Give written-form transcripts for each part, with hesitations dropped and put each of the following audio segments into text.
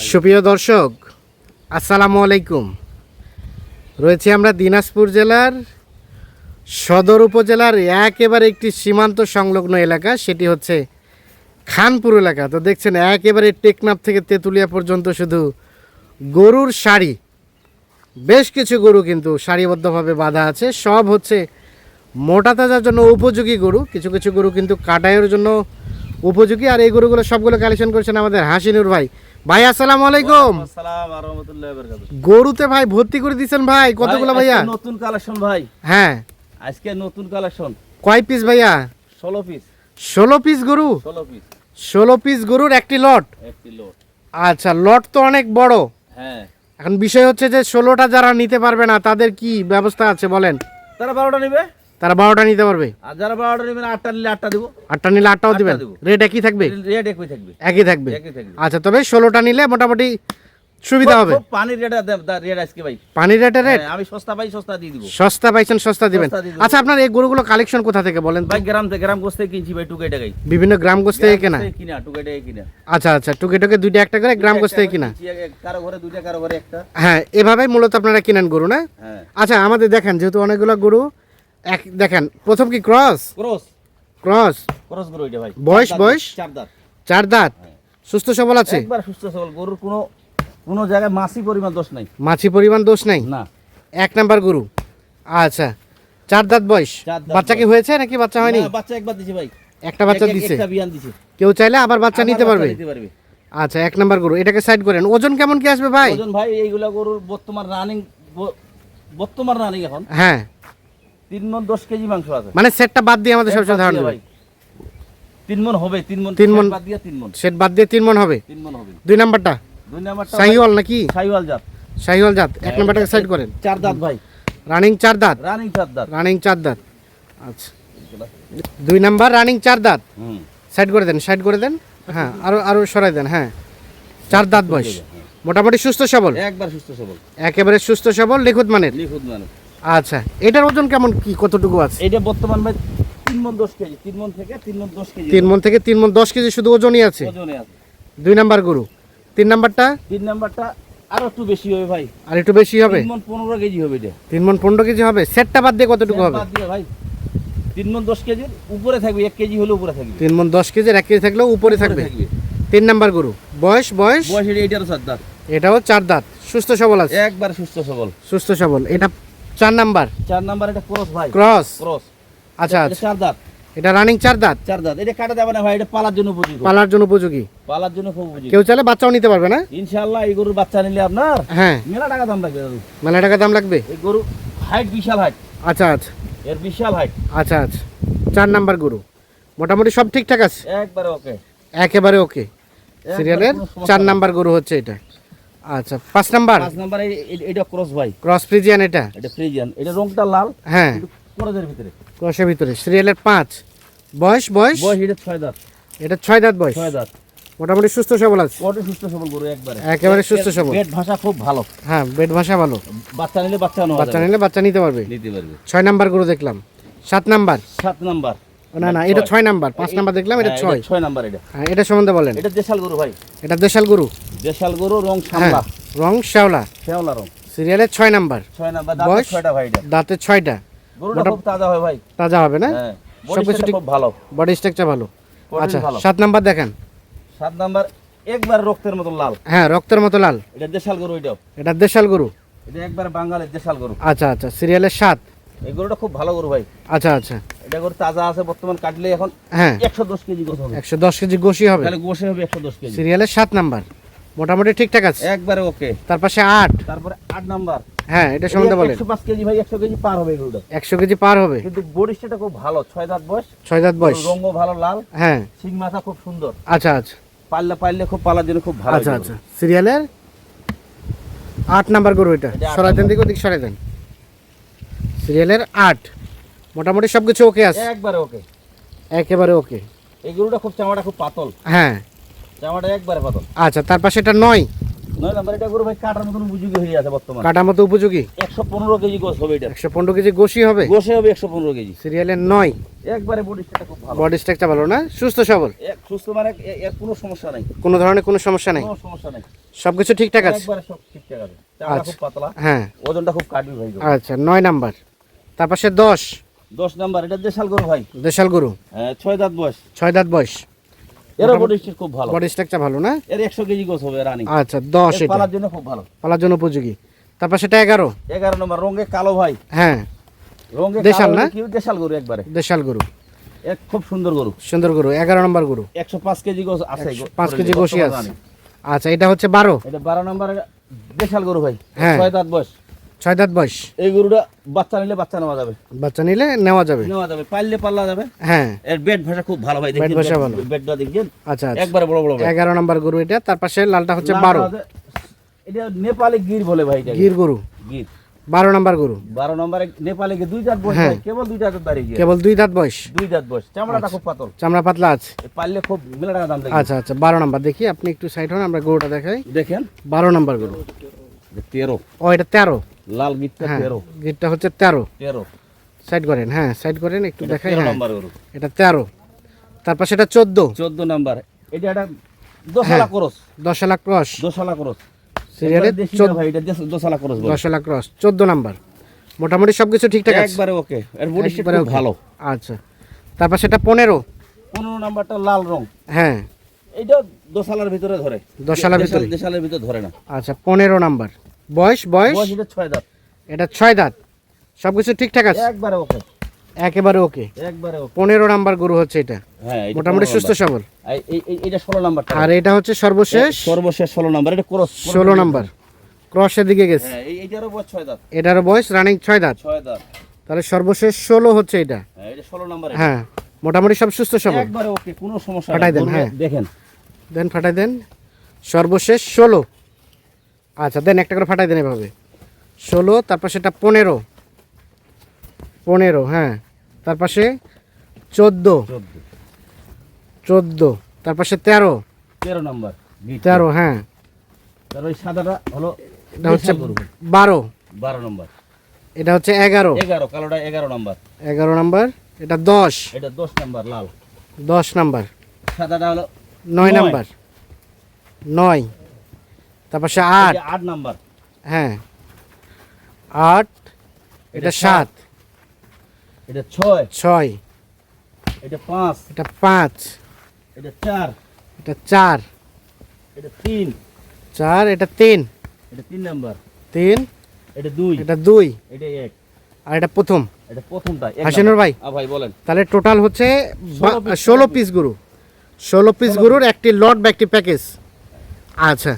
সুপ্রিয় দর্শক, আসসালামু আলাইকুম। রয়েছে আমরা দিনাজপুর জেলার সদর উপজেলার একেবারে একটি সীমান্ত সংলগ্ন এলাকা, সেটি হচ্ছে খানপুর এলাকা। তো দেখছেন একেবারে টেকনাফ থেকে তেঁতুলিয়া পর্যন্ত শুধু গরুর সারি, বেশ কিছু গরু কিন্তু সারিবদ্ধভাবে বাঁধা আছে। সব হচ্ছে মোটা তাজার জন্য উপযোগী গরু, কিছু কিছু গরু কিন্তু কাটাইয়ের জন্য উপযোগী। আর এই গরুগুলো সবগুলো কালেকশন করেছেন আমাদের হাসিনুর ভাই। ভাই আসসালামু আলাইকুম। আসসালাম ওয়া রাহমাতুল্লাহি ওয়া বারাকাতুহু। গরুতে ভাই ভর্তি করে দিয়েছেন ভাই, কতগুলো ভাইয়া? নতুন কালেকশন ভাই। হ্যাঁ, আজকে নতুন কালেকশন। কয় পিস ভাইয়া? 16 পিস। 16 পিস গরু? 16 পিস। 16 পিস গরুর একটি লট? একটি লট। আচ্ছা, লট তো অনেক বড়। হ্যাঁ। এখন বিষয় হচ্ছে যে 16টা যারা নিতে পারবে না তাদের কি ব্যবস্থা আছে বলেন? তারা 12টা নেবে। তারা 12টা নিতে পারবে। আর যারা 12টা নেবে না 8টা নিলে 8টা দেব। 8টা নিলে 8টাও দিবেন? রেট একই থাকবে? রেট একই থাকবে। একই থাকবে। একই থাকবে। আচ্ছা, তবে 16টা নিলে মোটামুটি সুবিধা হবে। খুব পানির রেট আজকে ভাই। পানির রেটের রেট? আমি সস্তা পাই, সস্তা দিয়ে দিব। সস্তা পাইছেন, সস্তা দিবেন। সস্তা দিয়ে দিব। আচ্ছা, আপনার এই গরুগুলো কালেকশন কোথা থেকে বলেন তো? ভাই গ্রাম গোস্ত থেকে কিনছি ভাই, টুকাই টাকাই। বিভিন্ন গ্রাম গোস্ত থেকে কেনা? কিনা টুকাই টাকাই কিনা। আচ্ছা আচ্ছা, টুকে টুকে দুইটা একটা করে গ্রাম গোস্ত থেকে কিনা? কারো ঘরে দুইটা, কারো ঘরে একটা। হ্যাঁ, এভাবেই মূলত আপনারা কিনেন গরু, না? হ্যাঁ। আচ্ছা, আমাদের দেখেন যেহেতু অনেকগুলো গরু এক দেখেন, প্রথম কি ক্রস? ক্রস ক্রস ক্রস গরু এটা ভাই। বয়স 4 দাঁত। 4 দাঁত, সুস্থ সবল আছে? একবার সুস্থ সবল, গরুর কোনো জায়গায় মাছি পরিমাণ দোষ নাই। মাছি পরিমাণ দোষ নাই? না। এক নাম্বার গরু। আচ্ছা, 4 দাঁত বয়স। 4 দাঁত বাচ্চা কি হয়েছে নাকি বাচ্চা হয়নি? না, বাচ্চা একবার দিছে ভাই। একটা বাচ্চা দিছে? একটা বিয়ান দিছে। কেউ চাইলে আবার বাচ্চা আবার নিতে বাচ্চা পারবে? নিতে পারবে। আচ্ছা, এক নাম্বার গরু, এটাকে সাইড করেন। ওজন কেমন কি আসবে ভাই? ওজন ভাই এইগুলা গরুর বর্তমান রানিং এখন হ্যাঁ, 3 মণ 10 কেজি মাংস আছে। মানে সেটটা বাদ দিয়ে আমাদের সবসময় ধারণা ভাই 3 মণ হবে, 3 মণ। 3 মণ বাদ দিয়ে 3 মণ। সেট বাদ দিয়ে 3 মণ হবে। 3 মণ হবে। 2 নাম্বারটা দুই নাম্বারটা শাহিওয়াল নাকি? শাহিওয়াল জাত। শাহিওয়াল জাত। এক নাম্বারটাকে সাইড করেন। 4 দাঁত ভাই। রানিং 4 দাঁত? রানিং 4 দাঁত। রানিং 4 দাঁত। আচ্ছা, 2 নাম্বার রানিং 4 দাঁত। হুম। সাইড করে দেন, সাইড করে দেন। হ্যাঁ, আরো সরাই দেন। হ্যাঁ, 4 দাঁত বয়স, মোটামুটি সুস্থ সবল, একবার সুস্থ সবল, একেবারে সুস্থ সবল, নিখুঁত মানের। নিখুঁত মানে। আচ্ছা, এটার ওজন কেমন কি কতটুকু আছে? এটা বর্তমান ভাই 3 মণ 10 কেজি। 3 মণ থেকে 3 মণ 10 কেজি। 3 মণ থেকে 3 মণ 10 কেজি শুধু ওজনই আছে? ওজনে আছে। 2 নাম্বার গরু। 3 নাম্বারটা? 3 নাম্বারটা আরো একটু বেশি হবে ভাই। আর একটু বেশি হবে? 3 মণ 15 কেজি হবে এটা। 3 মণ 15 কেজি হবে। সেটটা বাদ দিয়ে কতটুকু হবে? বাদ দিয়ে ভাই 3 মণ 10 কেজির উপরে থাকবে, 1 কেজি হলে উপরে থাকবে। 3 মণ 10 কেজি, 1 কেজি থাকলেও উপরে থাকবে। 3 নাম্বার গরু। বয়স বয়স এটারও 4 দাঁত। এটাও 4 দাঁত, সুস্থ সবল আছে? একবার সুস্থ সবল, সুস্থ সবল। এটা 4 নাম্বার? 4 নাম্বার এটা ক্রস ভাই। ক্রস? ক্রস। আচ্ছা এটা আচ্ছা, 4 দাঁত। এটা রানিং 4 দাঁত? 4 দাঁত। এটা কাটা যাবে না ভাই, এটা পালার জন্য উপযোগী। পালার জন্য উপযোগী? পালার জন্য খুব উপযোগী। কেউ চাইলে বাচ্চাও নিতে পারবে, না? ইনশাআল্লাহ এই গরুর বাচ্চা নিলে আপনার হ্যাঁ, মেলা টাকা দাম লাগবে দাদু। মেলা টাকা দাম লাগবে? এই গরু হাইট বিশাল হাইট। আচ্ছা আচ্ছা এর বিশাল হাইট। আচ্ছা আচ্ছা, 4 নাম্বার গরু, মোটামুটি সব ঠিকঠাক আছে? একবারে ওকে। একেবারে ওকে। সিরিয়ালের 4 নাম্বার গরু হচ্ছে এটা। আচ্ছা, 5 নাম্বার? 5 নাম্বার এটা ক্রস ভাই। ক্রস ফ্রিজিয়ান এটা? এটা ফ্রিজিয়ান। এটা রংটা লাল। হ্যাঁ, একটু ক্রসের ভিতরে। ক্রসের ভিতরে। সিরিয়ালের 5। বয়স বয়স এটা 6 দাঁত। এটা 6 দাঁত বয়স। 6 দাঁত। মোটামুটি সুস্থ সবল আছে? কত সুস্থ সবল গরু একবারে। একেবারে সুস্থ সবল। পেট ভাষা খুব ভালো। হ্যাঁ, পেট ভাষা ভালো। বাচ্চা নিলে বাচ্চা নেওয়া বাচ্চা যাবে। নিলে বাচ্চা নিতে পারবে? নিতে পারবে। 6 নাম্বার গরু দেখলাম। 7 নাম্বার? 7 নাম্বার। না না, এটা 6 নাম্বার। 5 নাম্বার দেখলাম, এটা 6। 6 নাম্বার এটা। হ্যাঁ, এটা সম্বন্ধে বলেন। এটা দেশাল গরু ভাই। এটা দেশাল গরু? দেশাল গরু, রং হ্যাঁ, সামলা। রং শ্যাওলা। শ্যাওলা রং। সিরিয়ালের 6 নাম্বার। 6 নাম্বার। দাঁত বয়স? 6টা ভাই এটা। দাঁতে 6টা। গরুটা খুব তাজা হয় ভাই। তাজা হবে, না? হ্যাঁ, সবকিছু ঠিক, খুব ভালো। বডি স্ট্রাকচার ভালো। Body আচ্ছা, ভালো। 7 নাম্বার দেখেন। 7 নাম্বার একবার রক্তের মতো লাল। হ্যাঁ, রক্তের মতো লাল। এটা দেশাল গরু এটাও। এটা দেশাল গরু? এটা একবার বাঙালির দেশাল গরু। আচ্ছা আচ্ছা, সিরিয়ালের 7। এই গরুটা খুব ভালো গরু ভাই। আচ্ছা আচ্ছা, এটা গরু তাজা আছে, বর্তমান কাটলে এখন হ্যাঁ 110 কেজি গোছ হবে। 110 কেজি গোশি হবে? তাহলে গোশে হবে 110 কেজি। সিরিয়ালের 7 নাম্বার, মোটামুটি ঠিকঠাক আছে? একবারে ওকে। তার পাশে 8। তারপরে 8 নাম্বার। হ্যাঁ, এটা সম্বন্ধে বলেন। 105 কেজি ভাই, 100 কেজি পার হবে এই গরুটা। 100 কেজি পার হবে? কিন্তু বডিটা খুব ভালো। 6 দাঁত বয়স। 6 দাঁত বয়স। রঙও ভালো লাল। হ্যাঁ, সিং মাথা খুব সুন্দর। আচ্ছা আচ্ছা পাললে খুব পালার জন্য খুব ভালো। আচ্ছা আচ্ছা, সিরিয়ালের 8 নাম্বার গরু এটা। এটা 8 সরাই দেন, দিকে ওদিক সরাই দেন। সিরিয়ালের 8, মোটামুটি সবকিছু ওকে আছে? একবারে ওকে। একেবারে ওকে। এই গরুটা খুব চামড়া খুব পাতল। হ্যাঁ, চামড়া একবারে পাতল। আচ্ছা, তার পাশে এটা 9। 9 নাম্বার এটা গরু ভাই কাটার মতন উপযোগী হয়ে আছে বর্তমানে। কাটা মতো উপযোগী। 115 কেজি গোস হবে এটা। 115 কেজি গোশি হবে। গোসে হবে 115 কেজি। সিরিয়ালের 9। একবারে বডি স্ট্রাকচারটা খুব ভালো। বডি স্ট্রাকচার ভালো না? সুস্থ সবল। এক সুস্থ মানে এর কোনো সমস্যা নাই। কোনো ধরনের কোনো সমস্যা নাই। কোনো সমস্যা নাই। সবকিছু ঠিকঠাক আছে। একবারে সব ঠিকঠাক আছে। চামড়া খুব পাতলা। হ্যাঁ। ওজনটা খুব কাটবি ভাই। আচ্ছা 9 নাম্বার। তার পাশে 10 নাম্বার এটা দেশাল গরু ভাই। দেশাল গরু। হ্যাঁ 6 দাঁত বয়স। 6 দাঁত বয়স। এর বডি স্ট্রাকচার খুব ভালো। বডি স্ট্রাকচার ভালো না? এর 100 কেজি গোস হবে রানিং। আচ্ছা 10 এটা পালার জন্য খুব ভালো। পালার জন্য উপযোগী। তারপর সেটা 11 নম্বর রঙে কালো ভাই। হ্যাঁ রঙে দেশাল না? কি দেশাল গরু একবারে। দেশাল গরু। এক খুব সুন্দর গরু। সুন্দর গরু 11 নম্বর গরু। 105 কেজি গোস আছে। 5 কেজি গোশি আছে। আচ্ছা এটা হচ্ছে 12। এটা 12 নম্বর দেশাল গরু ভাই। হ্যাঁ। 6 দাঁত বয়স। 6 দাঁত বয়স। এই গরুটা বাচ্চা নিলে বাচ্চা নেওয়া যাবে। বাচ্চা নিলে নেওয়া যাবে। নেওয়া যাবে, পাললে পাল্লা যাবে। হ্যাঁ এর বেড ভাষা খুব ভালো ভাই। বেড ভাষা ভালো। বেডটা দেখছেন? আচ্ছা আচ্ছা একবারে বড় বড় ভাই। 11 নম্বর গরু এটা। তার পাশে লালটা হচ্ছে 12 এটা নেপালে গির বলে ভাই। এটা গির গরু। গির 12 নম্বর গরু। 12 নম্বরে নেপালে গিয়ে 2 দাঁত বয়স হ্যাঁ। ভাই, কেবল 2 দাঁত দাঁড়িয়ে গিয়ে। কেবল 2 দাঁত বয়স। 2 দাঁত বয়স, চামড়াটা খুব পাতল, চামড়া পাতলা আছে। পাললে খুব মেলা টাকা দাম দেখি। আচ্ছা আচ্ছা 12 নম্বর। দেখি আপনি একটু সাইড হন, আমরা গরুটা দেখাই। দেখেন 12 নম্বর গরু। 13 ও এটা 13। লাল গিটটা হ্যাঁ 13। গিটটা হচ্ছে 13। 13 সাইড করেন, হ্যাঁ সাইড করেন একটু দেখাই। 13 হ্যাঁ নম্বর গরু। এটা 13। তারপর সেটা 14। 14 নাম্বার এটা একটা দোসালা ক্রস। 10 লাখ ক্রস। দোসালা ক্রস সিরিয়ালে দেশি না ভাই, এটা দোসালা ক্রস বলে। 10 লাখ ক্রস 14 নাম্বার। মোটামুটি সবকিছু ঠিকঠাক আছে। একবারে ওকে। এর বডি স্ট্রাকচার একবারে খুব okay। ভালো। আচ্ছা তারপর সেটা 15। 15 নাম্বারটা লাল রং। হ্যাঁ এইটা দোসালার ভিতরে ধরে। দোসালার ভিতরে। দেশালের ভিতরে ধরে না। আচ্ছা 15 নাম্বার। বয়স বয়স এটা 6 দাঁত। এটা 6 দাঁত। সবকিছু ঠিকঠাক আছে। একবারে ওকে। একেবারে ওকে। একবারে ওকে। 15 নাম্বার গরু হচ্ছে এটা। হ্যাঁ এটা মোটামুটি 15 সুস্থ নাম্বার। সবল। এইটা 16 নাম্বারটা। আর এটা হচ্ছে সর্বশেষ সর্বশেষ 16 নাম্বার। এটা ক্রস 16 নাম্বার। ক্রসের দিকে গেছে। হ্যাঁ এইটারও বয়স 6 দাঁত। এটারও বয়স রানিং 6 দাঁত। 6 দাঁত। তাহলে সর্বশেষ 16 হচ্ছে এটা। হ্যাঁ এটা 16 নাম্বার। হ্যাঁ মোটামুটি সব সুস্থ সবল। একবারে ওকে, কোনো সমস্যা ফাটাই দেন, গরু হ্যাঁ। দেখেন। দেন ফাটাই দেন। সর্বশেষ 16। আচ্ছা দেন একটা করে ফাটাই দেন এভাবে। 16 তারপর সেটা 15। 15 হ্যাঁ। তার পাশে 14। 14 তার পাশে 13। 13 নাম্বার। 13 হ্যাঁ। তার ওই সাদাটা হলো এটা হচ্ছে গরু। 12। 12 নাম্বার। এটা হচ্ছে 11। 11 কালোটা 11 নাম্বার। 11 নাম্বার। এটা 10। এটা 10 নাম্বার লাল। 10 নাম্বার। সাদাটা হলো 9 নাম্বার। 9 তারপর সে 8। এটা 8 নাম্বার। হ্যাঁ 8। এটা 7। এটা 6। 6। এটা 5। এটা 5। এটা 4। এটা 4। এটা 3। 4 এটা 3। এটা 3 নাম্বার। 3 এটা 2। এটা 2 এটা 1। আর এটা প্রথম। এটা প্রথমটা। হাসিনুর ভাই ভাই বলেন। তাহলে টোটাল হচ্ছে 16 16 পিস গরু। 16 পিস গরুর একটি লট বা একটি প্যাকেজ। আচ্ছা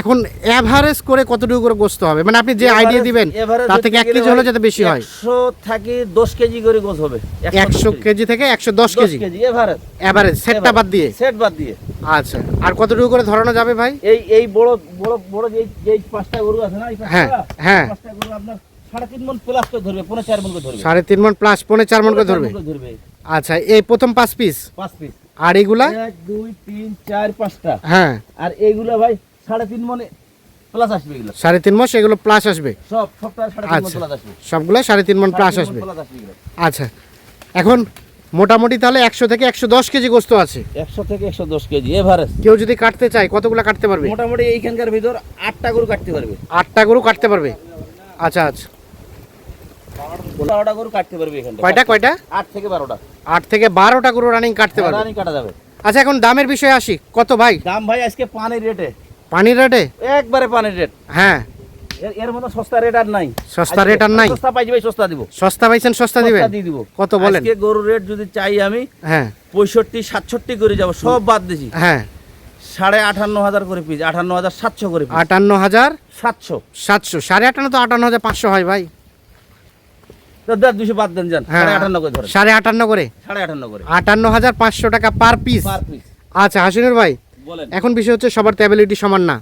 এখন এভারেজ করে কতটুকু করে গোস্ত হবে, মানে আপনি যে আইডিয়া দিবেন তার থেকে 1 কেজি হলে যাতে বেশি হয়। 100 থেকে 10 কেজি করে গোছ হবে। 100 কেজি থেকে 110 কেজি এভারেজ। এভারেজ সেটটা বাদ দিয়ে। সেট বাদ দিয়ে। আচ্ছা আর কতটুকু করে ধরানো যাবে ভাই? এই বড় বড় বড় যে 5টা গরু আছে না, এই 5টা। হ্যাঁ হ্যাঁ 5টা গরু আপনার 3.5 মণ প্লাস করে ধরবে, 4 মণ করে ধরবে। 3.5 মণ প্লাস 4.5 মণ করে ধরবে। আচ্ছা এই প্রথম 5 পিস। 5 পিস। আর এগুলা 1 2 3 4 5টা। হ্যাঁ আর এইগুলা ভাই 3.5 মণ প্লাস আসবে। এগুলা 3.5 মণ এগুলো প্লাস আসবে। সবটা 3.5 মণ আচ্ছা প্লাস আসবে। সবগুলা 3.5 মণ প্লাস 3.5 আসবে। প্লাস আসবে এগুলা। আচ্ছা এখন মোটামুটি তাহলে 100 থেকে 110 কেজি গোস্ত আছে। 100 থেকে 110 কেজি এভারেজ। কেউ যদি কাটতে চায় কতগুলা কাটতে পারবে? মোটামুটি এইখানকার ভিতর 8টা গরু কাটতে পারবে। 8টা গরু কাটতে পারবে। আচ্ছা আচ্ছা 12টা গরু কাটতে পারবে এখানটা। কয়টা? 8 থেকে 12টা। 8 থেকে 12টা গরু রানিং কাটতে পারবে। রানি কাটা যাবে। আচ্ছা এখন দামের বিষয়ে আসি। কত ভাই দাম ভাই আজকে পানির রেটে। পানির রেটে? একবারে পানির রেট। হ্যাঁ এর মতো সস্তা রেট আর নাই। সস্তা রেট আর নাই। সস্তা পাইছি ভাই, সস্তা দিব। সস্তা পাইছেন, সস্তা দিবেন? সস্তা দিয়ে দিব। কত বলেন? আজকে গরুর রেট যদি চাই আমি হ্যাঁ 65 67 করে যাব, সব বাদ দিছি। হ্যাঁ 58,500 করে পিস, 58,700 করে পিস। 58,700। 700। 58,500 তো 58,500 হয় ভাই। তো 200 বাদ দেন যান, হ্যাঁ 58,500 করে ধরেন। 58,500 করে। 58,500 করে 58,500 টাকা পার পিস। Per piece. আচ্ছা হাসিনুর ভাই বলেন। এখন বিষয় হচ্ছে সবার তো অ্যাবিলিটি সমান না।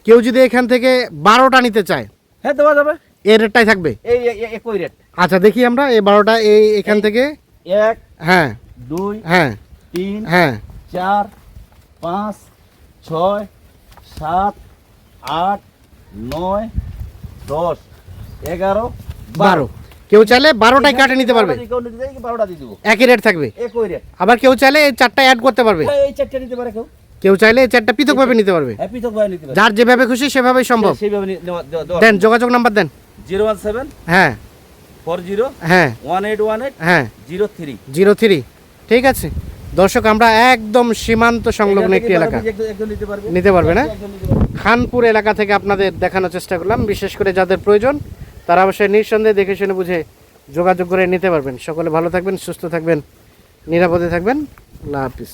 কেউ যদি এখান থেকে 12টা নিতে চায় হ্যাঁ দেওয়া যাবে। এই রেটটাই থাকবে? এই একই রেট। আচ্ছা দেখি আমরা এই 12টা এখান থেকে। 1 হ্যাঁ 2 হ্যাঁ 3 হ্যাঁ 4 5 6 7 8 9 10 11 12 কেউ চাইলে 12টাই কাটে নিতে পারবে, 12টা দিয়ে দেবো, একই রেট থাকবে। একই রেট। আবার কেউ চাইলে এই 4টা অ্যাড করতে পারবে, হ্যাঁ, এই 4টা নিতে পারে কেউ, কেউ চাইলে এই 4টা পৃথকভাবে নিতে পারবে। হ্যাঁ পৃথকভাবে নিতে পারে, যার যেভাবে খুশি সেভাবেই সম্ভব। সেইভাবে দেওয়া। দেন যোগাযোগ নাম্বার দেন। 017 হ্যাঁ 40 হ্যাঁ 1818 হ্যাঁ 03। 03। ঠিক আছে দর্শক, আমরা একদম সীমান্ত সংলগ্ন একটি এলাকা একজন নিতে পারবে, নিতে পারবে না? একজন নিতে পারবে। খানপুর এলাকা থেকে আপনাদের দেখানোর চেষ্টা করলাম। বিশেষ করে যাদের প্রয়োজন তারা অবশ্যই নিঃসন্দেহে দেখে শুনে বুঝে যোগাযোগ করে নিতে পারবেন। সকলে ভালো থাকবেন, সুস্থ থাকবেন, নিরাপদে থাকবেন। আল্লাহ হাফিজ।